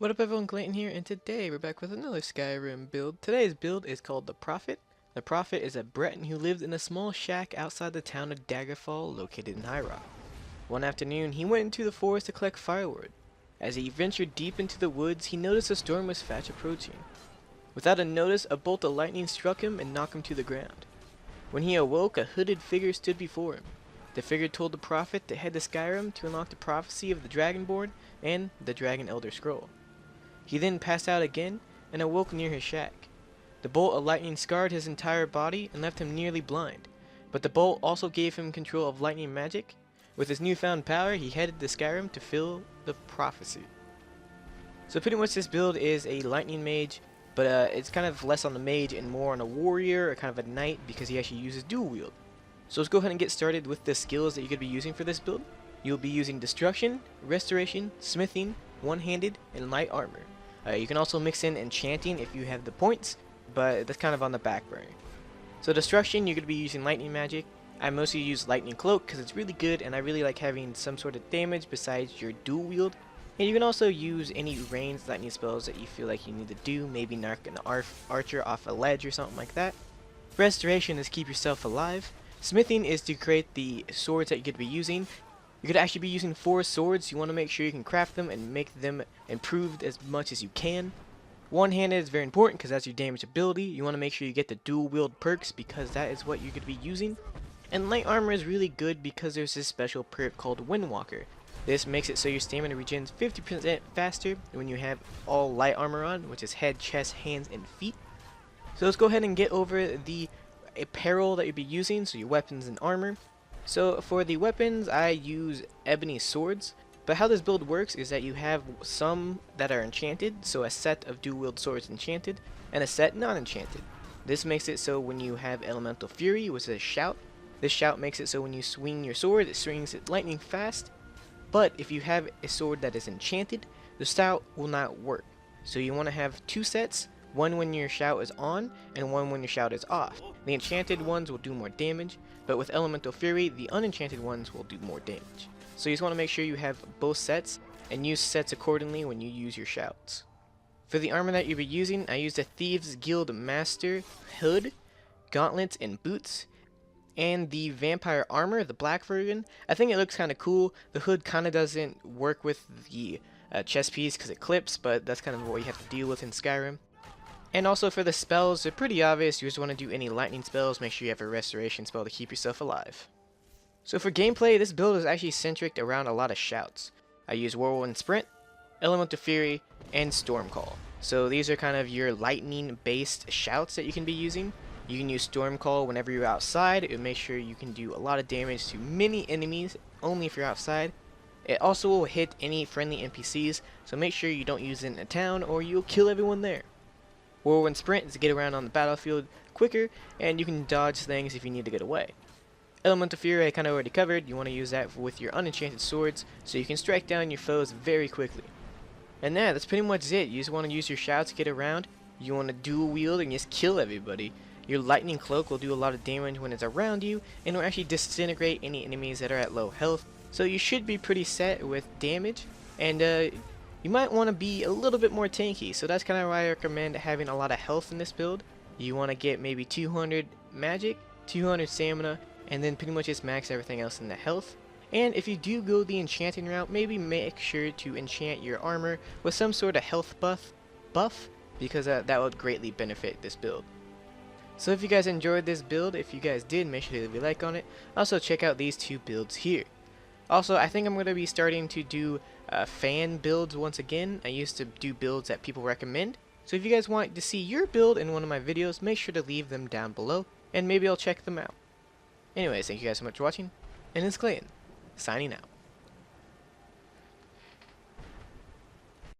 What up everyone, Clayton here, and today we're back with another Skyrim build. Today's build is called the Prophet. The Prophet is a Breton who lived in a small shack outside the town of Daggerfall, located in High Rock. One afternoon, he went into the forest to collect firewood. As he ventured deep into the woods, he noticed a storm was fast approaching. Without a notice, a bolt of lightning struck him and knocked him to the ground. When he awoke, a hooded figure stood before him. The figure told the Prophet to head to Skyrim to unlock the prophecy of the Dragonborn and the Dragon Elder Scroll. He then passed out again and awoke near his shack. The bolt of lightning scarred his entire body and left him nearly blind, but the bolt also gave him control of lightning magic. With his newfound power, he headed to Skyrim to fill the prophecy. So pretty much this build is a lightning mage, but it's kind of less on the mage and more on a warrior or kind of a knight because he actually uses dual wield. So let's go ahead and get started with the skills that you're going to be using for this build. You'll be using destruction, restoration, smithing, one-handed, and light armor. You can also mix in enchanting if you have the points, but that's kind of on the back burner. So destruction, you're going to be using lightning magic. I mostly use lightning cloak because it's really good and I really like having some sort of damage besides your dual wield. And you can also use any ranged lightning spells that you feel like you need to do, maybe knock an archer off a ledge or something like that. Restoration is keep yourself alive. Smithing is to create the swords that you're going to be using. You're going to actually be using 4 swords. You want to make sure you can craft them and make them improved as much as you can. One-handed is very important because that's your damage ability. You want to make sure you get the dual wield perks because that is what you're going to be using. And light armor is really good because there's this special perk called Windwalker. This makes it so your stamina regens 50% faster when you have all light armor on, which is head, chest, hands, and feet. So let's go ahead and get over the apparel that you'll be using, so your weapons and armor. So for the weapons, I use ebony swords, but how this build works is that you have some that are enchanted, so a set of dual wield swords enchanted, and a set non-enchanted. This makes it so when you have elemental fury, which is a shout, this shout makes it so when you swing your sword, it swings it lightning fast, but if you have a sword that is enchanted, the shout will not work. So you want to have 2 sets, one when your shout is on, and one when your shout is off. The enchanted ones will do more damage, but with Elemental Fury, the unenchanted ones will do more damage. So you just want to make sure you have both sets, and use sets accordingly when you use your shouts. For the armor that you'll be using, I used a Thieves Guild Master hood, gauntlets, and boots. And the vampire armor, the black version, I think it looks kind of cool. The hood kind of doesn't work with the chest piece because it clips, but that's kind of what you have to deal with in Skyrim. And also for the spells, they're pretty obvious. You just want to do any lightning spells, make sure you have a restoration spell to keep yourself alive. So for gameplay, this build is actually centric around a lot of shouts. I use Whirlwind Sprint, Elemental Fury, and Stormcall. So these are kind of your lightning based shouts that you can be using. You can use Stormcall whenever you're outside. It will make sure you can do a lot of damage to many enemies only if you're outside. It also will hit any friendly NPCs, so make sure you don't use it in a town or you'll kill everyone there. Whirlwind Sprint is to get around on the battlefield quicker, and you can dodge things if you need to get away. Elemental Fury I kind of already covered. You want to use that with your unenchanted swords, so you can strike down your foes very quickly. And that's pretty much it. You just want to use your shouts to get around. You want to dual wield and just kill everybody. Your Lightning Cloak will do a lot of damage when it's around you, and will actually disintegrate any enemies that are at low health. So you should be pretty set with damage, and you might want to be a little bit more tanky, so that's kind of why I recommend having a lot of health in this build. You want to get maybe 200 magic, 200 stamina, and then pretty much just max everything else in the health. And if you do go the enchanting route, maybe make sure to enchant your armor with some sort of health buff because that would greatly benefit this build. So if you guys enjoyed this build, if you guys did, make sure to leave a like on it. Also check out these 2 builds here. Also, I think I'm going to be starting to do fan builds once again. I used to do builds that people recommend. So if you guys want to see your build in one of my videos, make sure to leave them down below, and maybe I'll check them out. Anyways, thank you guys so much for watching, and it's Clayton, signing out.